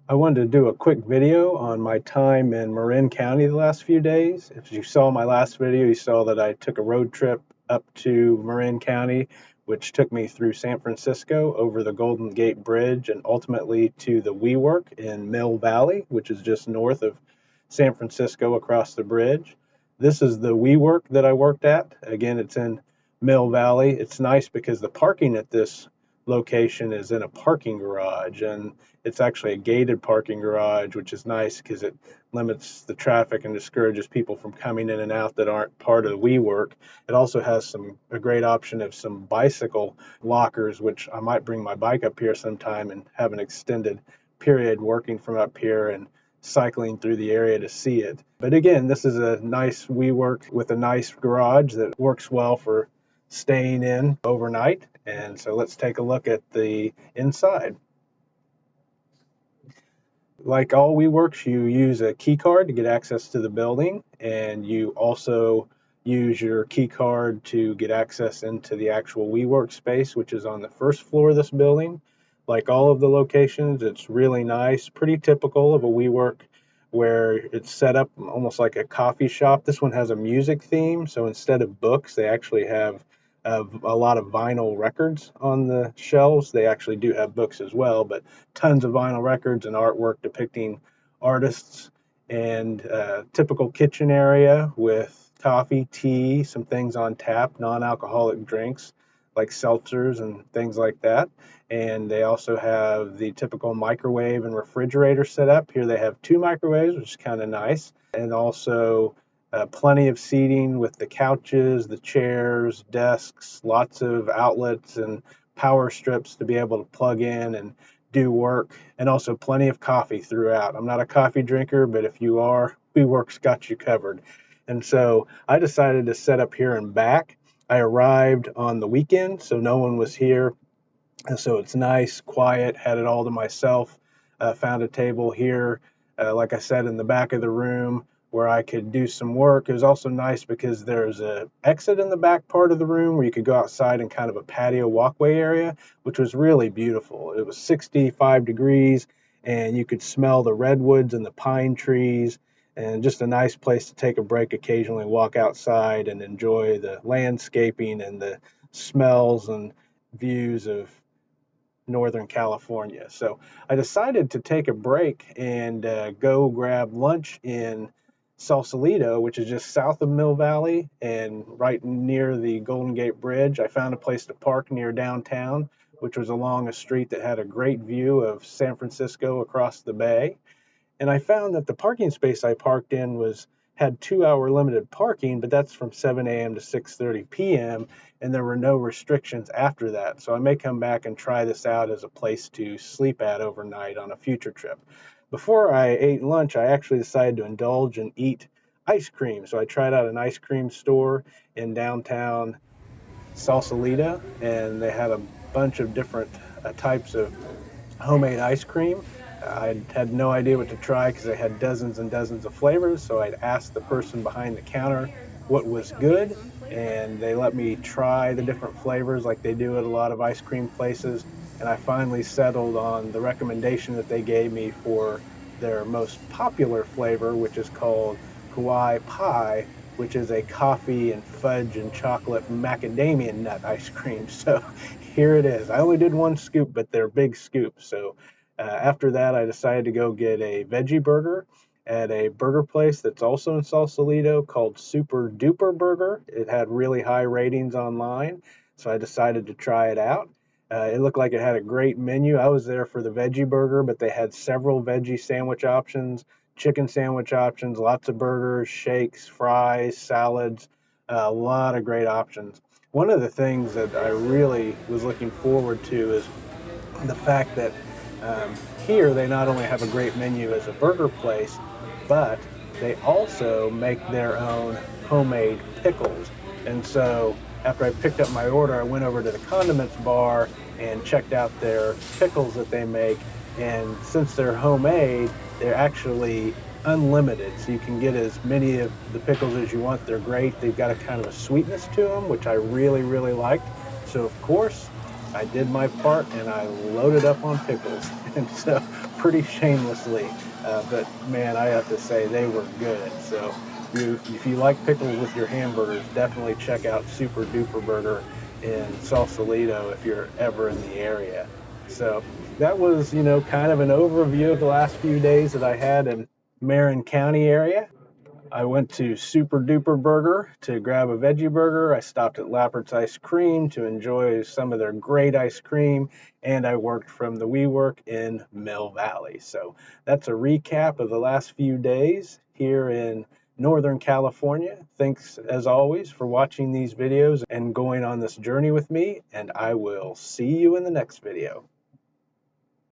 I wanted to do a quick video on my time in Marin County the last few days. If you saw my last video, you saw that I took a road trip up to Marin County, which took me through San Francisco over the Golden Gate Bridge and ultimately to the WeWork in Mill Valley, which is just north of San Francisco across the bridge. This is the WeWork that I worked at. Again, it's in Mill Valley. It's nice because the parking at this location is in a parking garage, and it's actually a gated parking garage, which is nice because it limits the traffic and discourages people from coming in and out that aren't part of WeWork. It also has a great option of some bicycle lockers, which I might bring my bike up here sometime and have an extended period working from up here and cycling through the area to see it. But again, this is a nice WeWork with a nice garage that works well for staying in overnight. And so let's take a look at the inside. Like all WeWorks, you use a key card to get access to the building, and you also use your key card to get access into the actual WeWork space, which is on the first floor of this building. Like all of the locations, it's really nice, pretty typical of a WeWork where it's set up almost like a coffee shop. This one has a music theme, so instead of books, they actually have a lot of vinyl records on the shelves. They actually do have books as well, but tons of vinyl records and artwork depicting artists, and typical kitchen area with coffee, tea, some things on tap, non-alcoholic drinks like seltzers and things like that. And they also have the typical microwave and refrigerator set up. Here they have two microwaves, which is kind of nice, and also plenty of seating with the couches, the chairs, desks, lots of outlets and power strips to be able to plug in and do work, and also plenty of coffee throughout. I'm not a coffee drinker, but if you are, WeWork's got you covered. And so I decided to set up here and back. I arrived on the weekend, so no one was here. And so it's nice, quiet, had it all to myself. Found a table here, like I said, in the back of the room where I could do some work. It was also nice because there's an exit in the back part of the room where you could go outside in kind of a patio walkway area, which was really beautiful. It was 65 degrees, and you could smell the redwoods and the pine trees, and just a nice place to take a break occasionally, walk outside and enjoy the landscaping and the smells and views of Northern California. So I decided to take a break and go grab lunch in Sausalito, which is just south of Mill Valley and right near the Golden Gate Bridge. I found a place to park near downtown, which was along a street that had a great view of San Francisco across the bay. And I found that the parking space I parked in had 2-hour limited parking, but that's from 7 a.m. to 6:30 p.m., and there were no restrictions after that. So I may come back and try this out as a place to sleep at overnight on a future trip. Before I ate lunch, I actually decided to indulge and eat ice cream. So I tried out an ice cream store in downtown Sausalito, and they had a bunch of different types of homemade ice cream. I had no idea what to try because they had dozens and dozens of flavors. So I'd asked the person behind the counter what was good, and they let me try the different flavors like they do at a lot of ice cream places. And I finally settled on the recommendation that they gave me for their most popular flavor, which is called Hawaii Pie, which is a coffee and fudge and chocolate macadamia nut ice cream. So here it is. I only did one scoop, but they're big scoops. So after that, I decided to go get a veggie burger at a burger place that's also in Sausalito called Super Duper Burger. It had really high ratings online, so I decided to try it out. It looked like it had a great menu. I was there for the veggie burger, but they had several veggie sandwich options, chicken sandwich options, lots of burgers, shakes, fries, salads, a lot of great options. One of the things that I really was looking forward to is the fact that here they not only have a great menu as a burger place, but they also make their own homemade pickles. And so after I picked up my order, I went over to the condiments bar and checked out their pickles that they make. And since they're homemade, they're actually unlimited. So you can get as many of the pickles as you want. They're great. They've got a kind of a sweetness to them, which I really, really liked. So of course, I did my part and I loaded up on pickles. And so pretty shamelessly. But man, I have to say they were good. So if you like pickles with your hamburgers, definitely check out Super Duper Burger in Sausalito if you're ever in the area. So that was, kind of an overview of the last few days that I had in Marin County area. I went to Super Duper Burger to grab a veggie burger. I stopped at Lambert's Ice Cream to enjoy some of their great ice cream, and I worked from the WeWork in Mill Valley. So that's a recap of the last few days here in Northern California. Thanks as always for watching these videos and going on this journey with me, and I will see you in the next video.